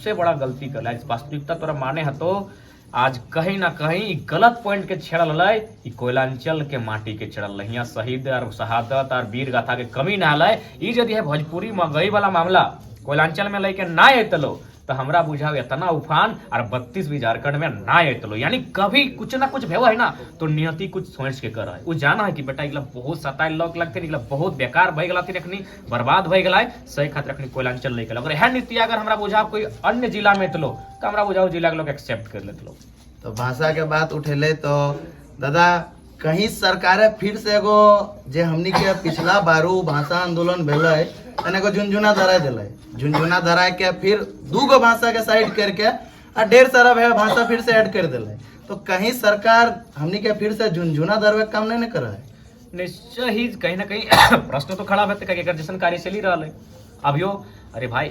सबसे बड़ा गलती कर वास्तविकता तोरा माने है तो आज कहीं ना कहीं गलत पॉइंट के छेड़ल है, कोयलांचल के माटी के छेड़ल है। यहाँ शहीद और शहादत और वीर गाथा के कमी ना है। यदि है भोजपुरी मगही वाला मामला कोयलांचल में लेके ना अतलो तो हमरा बुझाव इतना उफान और 32 भी झारखंड में ना अतलो। यानी कभी कुछ ना कुछ भेव है ना तो नियति कुछ सोच के कर वो जाना है कि बेटा इगला बहुत सताइल लोग लगते इगला बहुत बेकार भय गला अखनी बर्बाद भय गला सही खातिर अखनी कोयलांचल लेके अगर यह नीति अगर हमरा बुझाव कोई अन्य जिला में अतलो तो हमरा बुझाव जिला के लोग एक्सेप्ट कर लेते। तो भाषा के बात उठेले तो दादा कहीं सरकारे फिर से एगो जे हमनी के पिछला बारू भाषा आंदोलन भेले एगो झुनझुना धराय दिले, झुनझुना धराय के फिर दूगो भाषा के साइड करके आ ढेर सारा भाषा फिर से ऐड कर दिले। तो कहीं सरकार हमनी के फिर से झुनझुना धरवे काम नहीं कर रहा है। निश्चय ही कहीं ना कहीं प्रश्न तो खड़ा होते जैसन कार्य चली रहा है अब यो। अरे भाई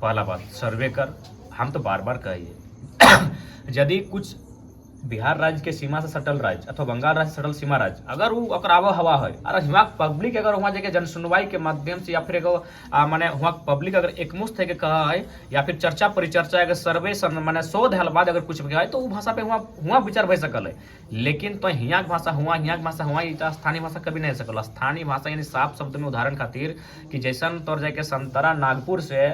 पहला बात सर्वे कर, हम तो बार बार कहिए यदि कुछ बिहार राज्य के सीमा से सटल राज्य अथवा बंगाल राज्य से सटल सीमा राज्य अगर वो अकराव हवा है और वहाँ पब्लिक अगर वहाँ जाके जन सुनवाई के माध्यम से या फिर एगो माने वहाँ पब्लिक अगर एकमुश्त है के कहा है या फिर चर्चा परिचर्चा अगर सर्वे माने शोध हल बाद अगर कुछ भी है तो वो भाषा पे वहाँ विचार भय सकल है। लेकिन तो हियाँ के भाषा हुआ स्थानीय भाषा कभी नहीं सकल। स्थानीय भाषा यानी साफ शब्द में उदाहरण खातिर कि जैसन तौर जाके संतरा नागपुर से,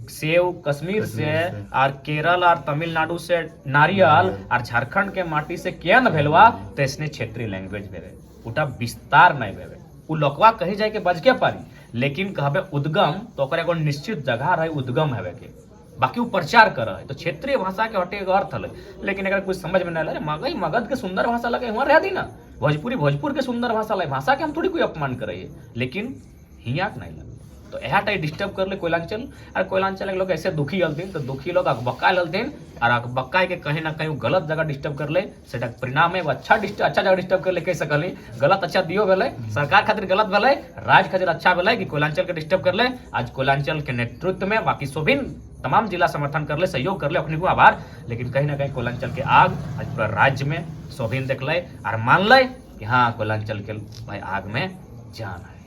सेव कश्मीर से और केरल और तमिलनाडु से नारियल और झारखंड के माटी से क्या न भेलवा तो इसने क्षेत्रीय लैंग्वेज भेवे उटा विस्तार नहीं भेवे उ लोकवा कही जाए के बज के पारी लेकिन कहबे उद्गम तो ओकर एगो निश्चित जगह रहे उद्गम हेवे के बाकी वो प्रचार कर रहे तो क्षेत्रीय भाषा के हटे एगो अर्थ है। लेकिन अगर कुछ समझ में नहीं लगे मगही मगध के सुंदर भाषा लगे वहाँ रह दी ना भोजपुरी भोजपुर के सुंदर भाषा लगे भाषा के हम थोड़ी कोई अपमान कराइए लेकिन हियाँ नहीं लगे तो यह टाइप डिस्टर्ब कर ले कोयलांचल और कोयलांचल के लोग ऐसे दुखी हलतीन तो दुखी लोग अकबक्का हलतीन और अकबक्का के कहीं ना कहीं गलत जगह डिस्टर्ब कर ले सेटा परिणाम है अच्छा जगह डिस्टर्ब कर ले कह सकली गलत अच्छा दियो भेले सरकार खातिर गलत भेले राज्य खातिर अच्छा भेले कि कोयलांचल के डिस्टर्ब कर ले। आज कोयलांचल के नेतृत्व में बाकी सोभिन तमाम जिला समर्थन कर ले सहयोग कर ले अपने को आभार। लेकिन कहीं ना कहीं कोयलांचल के आग आज पूरा राज्य में सोभिन देख ले और मान ले कि हाँ कोयलांचल के भाई आग में जान है।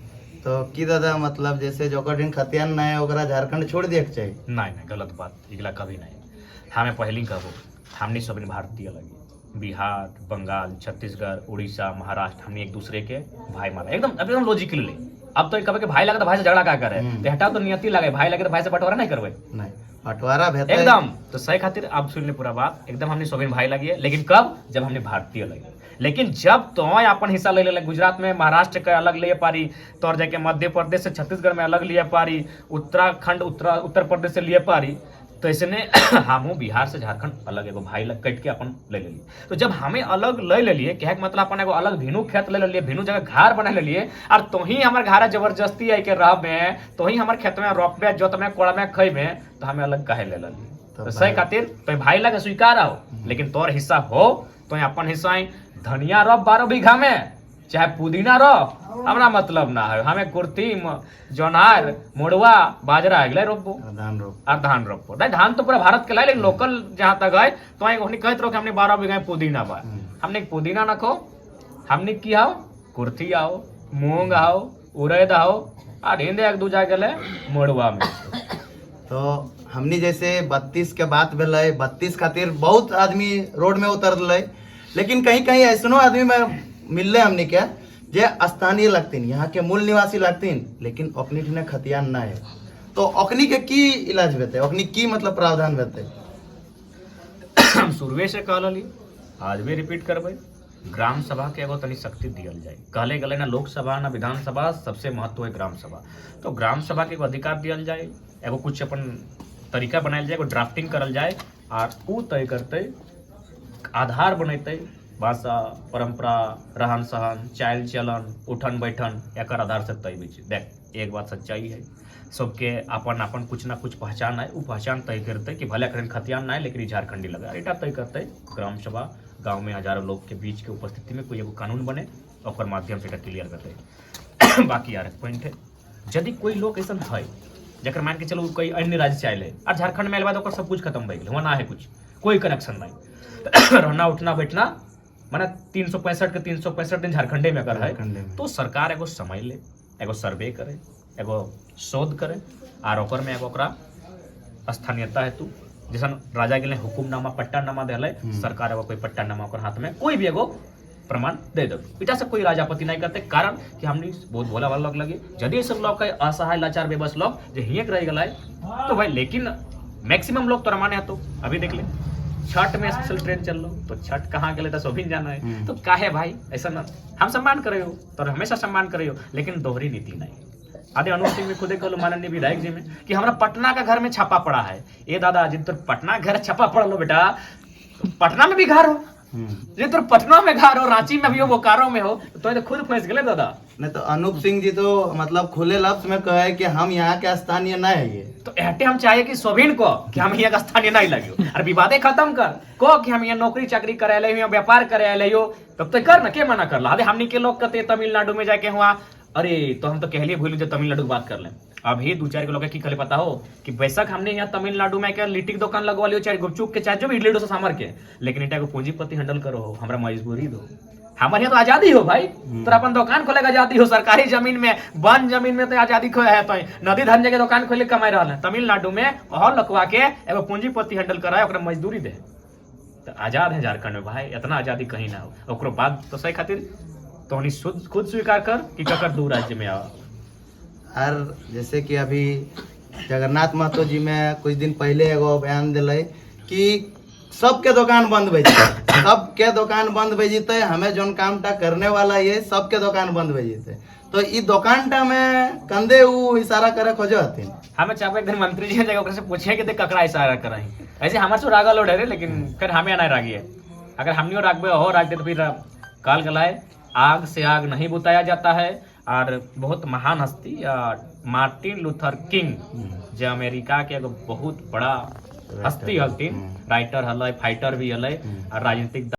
तो की दादा मतलब जैसे जोकर दिन खतियान ना है ओकरा झारखंड छोड़ दिए के चाहिए नहीं गलत बात इगला कभी नहीं। हमें पहली कहबो हमने सब भारतीय लगी बिहार बंगाल छत्तीसगढ़ उड़ीसा महाराष्ट्र हमने एक दूसरे के भाई माना एकदम लॉजिकली ले। अब तो कभी भाई लगे तो भाई से झगड़ा क्या करे तो हटाओ तो नियति लगे भाई लगे तो भाई से बंटवारा नहीं करवे नहीं बंटवारा बेहतर एकदम। तो सही खातिर आप सुन ले पूरा बात एकदम हमने सोबिन भाई लगी लेकिन कब जब हमने भारतीय लगी। लेकिन जब तो अपन हिस्सा ले ले गुजरात में महाराष्ट्र का अलग लिए पारी तौर जाके मध्य प्रदेश से छत्तीसगढ़ में अलग लिए पारी उत्तराखंड उत्तर प्रदेश से लिए पारी तो इसने हम बिहार से झारखंड अलग एगो भाई लग कट के अपन ले लिए। तो जब हमें अलग ले लिए कहे मतलब अपन एगो अलग भिनु खेत ले लिए भिनु जगह घर बना ले लिए और तो ही हमारे घर जबरदस्ती है के रह में तो ही हमारे खेत में रोपबे जोत में कोड़ा में खेबे तो हमें अलग कहे ले लिए। तो सही खातिर तो भाई लगे स्वीकार हो लेकिन तोर हिस्सा हो तो अपन हिस्सा धनिया रोप 12 बीघा में चाहे पुदीना रोप हमरा मतलब ना है। हमें कुर्ती जोनार मुड़वा बाजरा अगले रोपबो और धान रोपबो धान तो पूरा भारत के लाए लेकिन लोकल जहाँ तक है तो कहते रहो कि हमने 12 बीघा में पुदीना बा हमने पुदीना न खो हमने की आओ कुर्ती आओ मूंग आओ उड़द आओ और हिंदे एक दूजा गले मुड़वा में। तो हमने जैसे 32 के बात भेल 32 खातिर बहुत आदमी रोड में उतर लेकिन कहीं कहीं ऐसनो आदमी में मिलले हमने क्या जे स्थानीय लगतीन यहाँ के मूल निवासी लगतीन लेकिन अपनी ठिने खतियान ना है तो अकनी के की इलाज बेते अकनी की मतलब प्रावधान बेते। हम शुरुए से कहली आज भी रिपीट करबे ग्राम सभा के एगो तनी शक्ति दियल जाए कहले गले ना लोकसभा ना विधानसभा सबसे महत्व है ग्राम सभा। तो ग्राम सभा के एगो अधिकार दियल जाए एगो कुछ अपन तरीका बनायल जाए एगो ड्राफ्टिंग करल जाए और उ तय करते आधार बनते भाषा परंपरा रहन सहन चाल चलन उठन बैठन एक आधार से तय देख एक बात सच्चाई है सबके अपन कुछ ना कुछ पहचान है वो पहचान तय करते कि भले करें खतियान ना है लेकिन झारखंडी लगा एटा तय करते ग्राम सभा गांव में हजारों लोग के बीच के उपस्थिति में कोई एगो कानून बने और माध्यम से क्लियर करते। बाकी यार पॉइंट है यदि कोई लोग ऐसा है जर मान के चलो कोई अन्य राज्य से आए और झारखंड में आए सब कुछ खत्म भय गया वहाँ है कुछ कोई कनेक्शन नहीं रहना उठना बैठना माना 365 के 365 दिन झारखंडे में अगर है तो सरकार एगो समय ले एगो सर्वे करे एगो शोध करे और ओकर में एगो स्थानीयता हेतु जैसन राजा के लिए हुकुमनामा पट्टानामा दिले, सरकार एगो कोई पट्टानामा ओकर हाथ में कोई भी एगो प्रमाण दे दो, इटा से कोई राजा आपत्ति नहीं करते, कारण कि हमने बहुत भोला वाला लोग लगे। यदि सब लोग का असहाय लाचार बेबस लोग जो हियक रह गला है तो भाई, लेकिन मैक्सिमम लोग तो माने है। तो अभी देख ले छठ में स्पेशल ट्रेन चल लो, तो छठ कहाँ गए तो सभी जाना है, तो काहे भाई ऐसा ना, हम सम्मान करे हो तो हमेशा सम्मान करे हो, लेकिन दोहरी नीति नहीं। आदि अनुप सिंह भी खुदे कहलो माननीय विधायक जी में कि हमारा पटना का घर में छापा पड़ा है। ये दादा जिन तो पटना घर छापा पड़ लो बेटा, पटना में भी घर हो, ये तो पटना में घर हो, रांची में भी हो, बोकारो में हो, तो खुद फंस गए दादा। नहीं तो अनुप सिंह जी तो मतलब खुले लफ्ज में कहे कि हम यहाँ के स्थानीय नहीं है ये, तो एहटे हम चाहिए कि सोभिन को कि हम यहाँ का स्थानीय नहीं लगे और विवादे खत्म कर को कि हम यहाँ नौकरी चाकरी करे ले हो, व्यापार करे ले हो, तब तो कर ना, के मना कर ला। हमनी के लोग कहते तमिलनाडु में जाके हुआ, अरे तो हम तो कहलिए भूल जो तमिलनाडु की बात कर लें। अभी 2-4 के लोग की कहले पता हो कि बेशक हमने यहाँ तमिलनाडु में क्या लिट्टी की दुकान लगवा लियो, चाहे गुपचुप के, चाहे जो भी इडली डोसा सांभर के, लेकिन इटा को पूंजीपति हैंडल करो, हमारा मजबूरी दो। हमारे यहाँ तो आजादी हो भाई, तो अपन दुकान खोलेगा आजादी हो, सरकारी जमीन में, वन जमीन में तो आजादी खो है, तो नदी धंधे के दुकान खोले कमाई रहा है। तमिलनाडु में और लखवा के एगो पूंजीपति हैंडल कराए, ओकरा मजदूरी दे, तो आजाद है झारखंड में भाई, इतना आजादी कहीं ना हो। ओकरो बाद तो सही खातिर तो खुद स्वीकार कर कि ककर दू राज्य में आओ। और जैसे कि अभी जगन्नाथ महतो जी में कुछ दिन पहले एगो बयान दिले कि सबके दुकान बंद भेजते, सबके दुकान बंद भेजते, हमें जोन काम टा करने वाला ये सबके दुकान बंद भेजते, तो ई दुकान टा में कंधे उ इशारा करे खोजो हथिन। हमें चाहे एक दिन मंत्री जी जगह से पूछे कि ककरा इशारा कराई, ऐसे हमारे से रागा लोड है, लेकिन फिर हमें ना रागी है। अगर हमने रागबे हो राग दे तो फिर काल गलाए, आग से आग नहीं बुताया जाता है। और बहुत महान हस्ती मार्टिन लूथर किंग, जो अमेरिका के एगो बहुत बड़ा हस्ती हलथिन, राइटर हल, फाइटर भी हल, और राजनीतिक